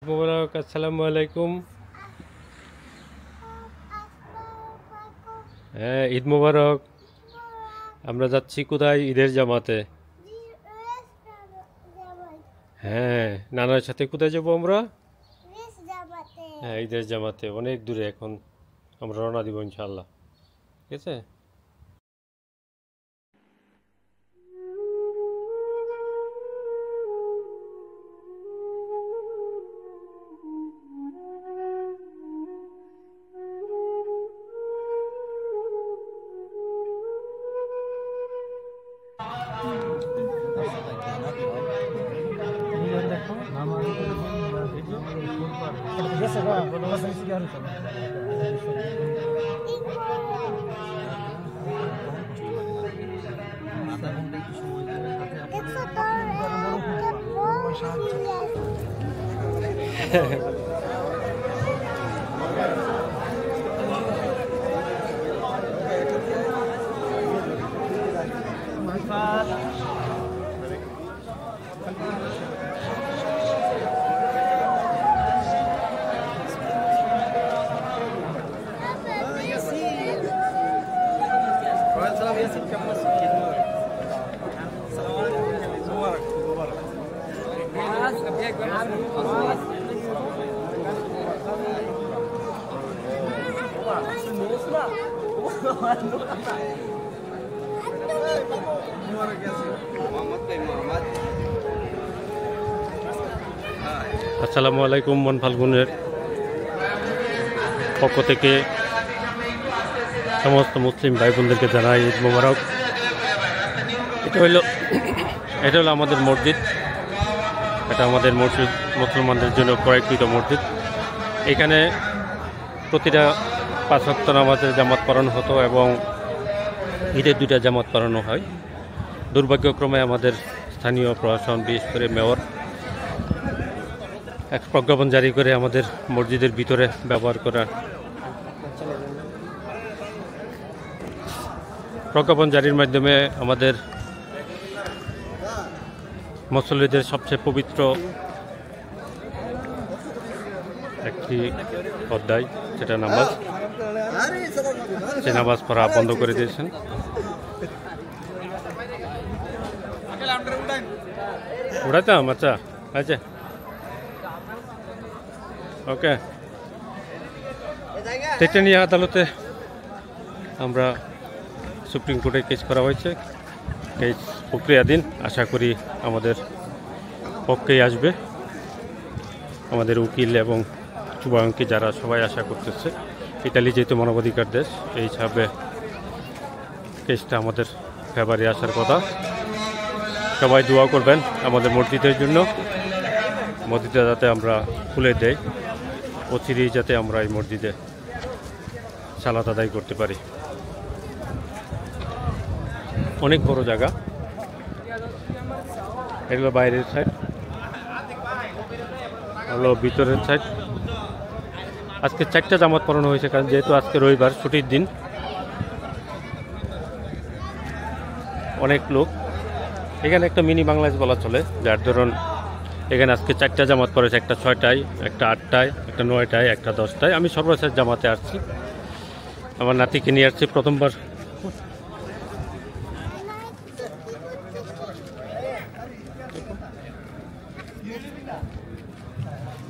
মোবারক আসসালামু আলাইকুম। হ্যাঁ, ঈদ মোবারক। আমরা যাচ্ছি কোথায়? ঈদের জামাতে। হ্যাঁ, নানার সাথে কোথায় যাবো আমরা? হ্যাঁ, ঈদের জামাতে অনেক দূরে। এখন আমরা রওনা দিব ইনশাআল্লাহ। ঠিক আছে। আসসালামু আলাইকুম। মন ফাল্গুনের পক্ষ থেকে সমস্ত মুসলিম ভাই বোনদেরকে জানাই ঈদ মোবারক। এটা হলো আমাদের মসজিদ। এটা আমাদের মসজিদ, মুসলমানদের জন্য প্রয়োগকৃত মসজিদ। এখানে প্রতিটা 5 ওয়াক্ত নামাজের জামাত পড়ানো হতো এবং ঈদের 2টা জামাত পড়ানো হয়। দুর্ভাগ্যক্রমে আমাদের স্থানীয় প্রশাসন, বিশেষ করে মেয়র, এক প্রজ্ঞাপন জারি করে আমাদের মসজিদের ভিতরে ব্যবহার করা প্রজ্ঞাপন জারির মাধ্যমে আমাদের মুসল্লিদের সবচেয়ে পবিত্র একটি অধ্যায়, যেটা নামাজ, সে নামাজ পড়া বন্ধ করে দিয়েছেন। উড়াইতাম? আচ্ছা আচ্ছা, ওকে। এটা নিয়ে আদালতে আমরা সুপ্রিম কোর্টে কেস করা হয়েছে। কেস প্রক্রিয়াধীন। আশা করি আমাদের পক্ষেই আসবে। আমাদের উকিল এবং শুভাকাঙ্ক্ষী যারা সবাই আশা করতেছে। ইতালি যেহেতু মানবাধিকার দেশ, এই হিসাবে কেসটা আমাদের ফেভারে আসার কথা। সবাই দোয়া করবেন আমাদের মসজিদের জন্য। মসজিদে যাতে আমরা খুলে দেই, অচিরেই যাতে আমরা এই মসজিদে সালাত আদায় করতে পারি। অনেক বড় জায়গা। এগুলো বাইরের সাইড, হলো ভিতরের সাইড। আজকে 4টা জামাত পড়ানো হয়েছে, কারণ যেহেতু আজকে রবিবার, ছুটির দিন। অনেক লোক এখানে, একটা মিনি বাংলাদেশ বলা চলে। যার ধরুন এখানে আজকে 4টা জামাত পড়েছে, একটা 6টায়, একটা 8টায়, একটা 9টায়, একটা 10টায়। আমি সর্বশেষ জামাতে আসছি, আমার নাতিকে নিয়ে আসছি প্রথমবার।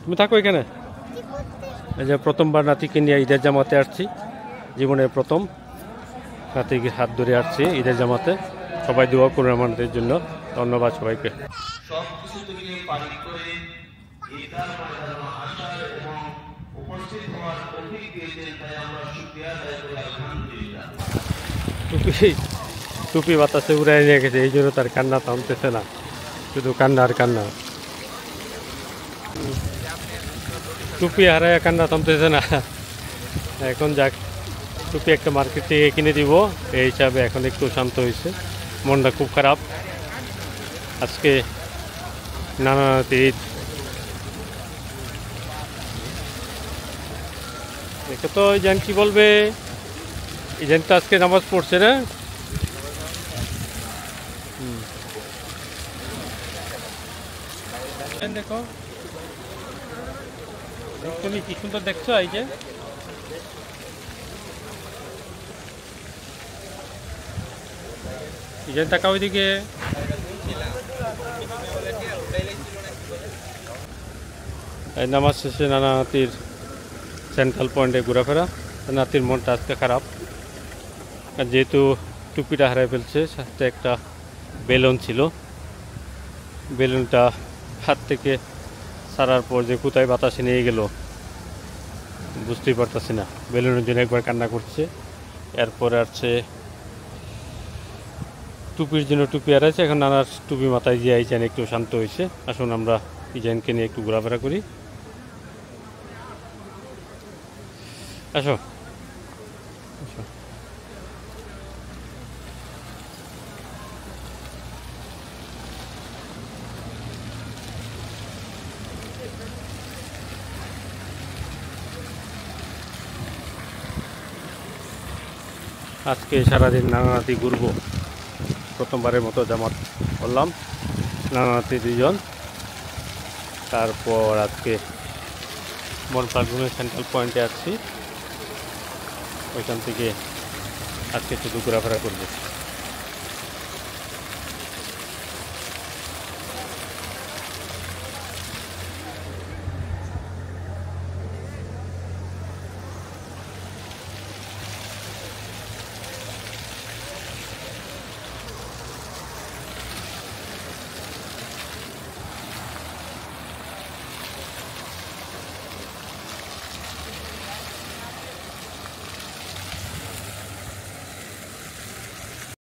তুমি থাকো এখানে। এই যে প্রথমবার নাতিকে নিয়ে ঈদের জামাতে আসছি, জীবনের প্রথম নাতিকে হাত ধরে আসছি ঈদের জামাতে। সবাই দোয়া করুন আমাদের জন্য। ধন্যবাদ সবাইকে। টুপি বাতাসে উড়াই নিয়ে গেছে, এই জন্য তার কান্না থামতেছে না, শুধু কান্না আর কান্না। টুপি হারায় কান্না থামতেছে না। এখন যাক, টুপি একটা মার্কেট থেকে কিনে দিব, এই হিসাবে এখন একটু শান্ত হয়েছে। মনটা খুব খারাপ। আজকে নানা ঈদ। দেখো তো ইজান কি বলবে। ইজান তো আজকে নামাজ পড়ছে না। দেখো তুমি কি সুন্দর দেখছো, এই যে তাকাও ওইদিকে। এই নামাজ শেষে নানা নাতির সেন্ট্রাল পয়েন্টে ঘোরাফেরা। নাতির মনটা আজকে খারাপ, যেহেতু টুপিটা হারিয়ে ফেলছে। সাথে একটা বেলুন ছিল, বেলুনটা হাত থেকে ছাড়ার পর যে কোথায় বাতাসে নিয়ে গেল বুঝতেই পারতেছি না। বেলুনের জন্য একবার কান্না করছে, এরপরে আসছে টুপির জন্য টুপি হারাইছে। এখন নানার টুপি মাথায় দিয়ে ইজান একটু শান্ত হয়েছে। আসুন আমরা ইজানকে নিয়ে একটু ঘোরাফেরা করি। আসো আসো। আজকে সারাদিন নানা নাতি ঘুরবো। প্রথমবারের মতো জামাত করলাম, নানা নাতি দুজন। তারপর আজকে মনপ্রাণগুনের সেন্ট্রাল পয়েন্টে আসছি, ওইখান থেকে আজকে শুধু ঘোরাফেরা করবো।